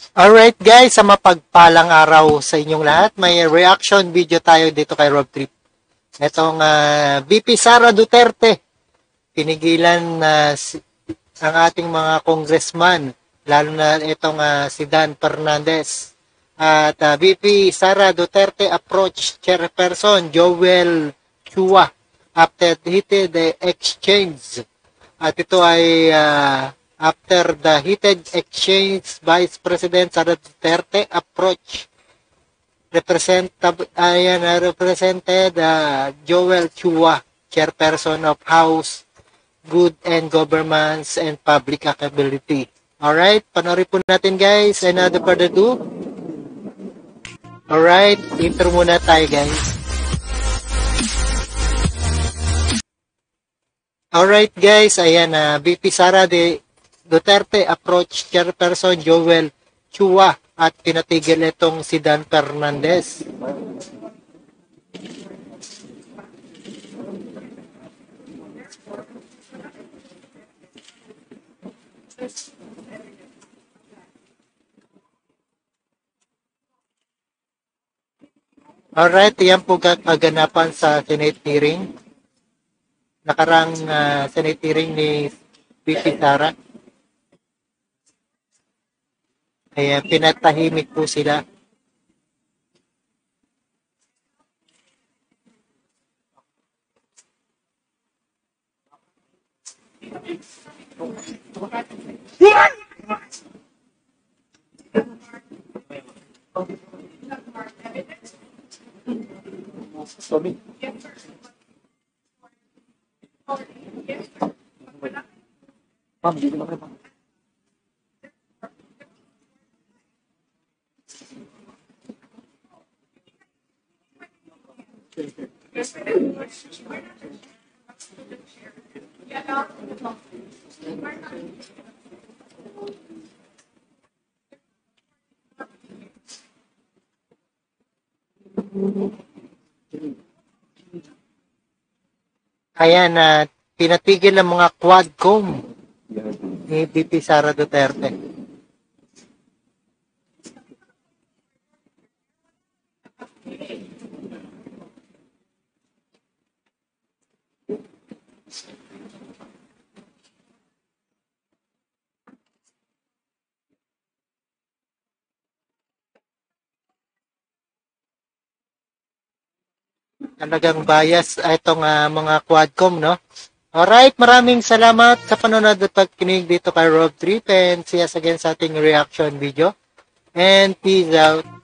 Alright guys, sa mapagpalang araw sa inyong lahat, may reaction video tayo dito kay Rob Trip. Itong VP Sara Duterte, pinigilan ang ating mga congressman, lalo na itong si Dan Fernandez. At VP Sara Duterte approach Chairperson Joel Chua after heated exchange. At ito ay after the heated exchange, Vice President Sara Duterte approach represented Joel Chua, Chairperson of House Good and Governance and Public Accountability. Alright, panoorin po natin guys. Another further ado. Alright, intro muna tayo guys. Alright guys, ayan VP Sara Duterte approach Chairperson Joel Chua at pinatigil itong si Dan Fernandez. Alright, yan po kaganapan sa Senate hearing. Nakarang Senate hearing ni VP Sara. Kaya pinatahimik po sila. Ma'am, dito na kayo. Kaya na pinatigil ng mga Quadcom ni VP Sara Duterte. Talagang bias itong mga Quadcom, no? Alright, maraming salamat sa panonood at pagkinig dito kay Rob Trip, and see us again sa ating reaction video. And peace out.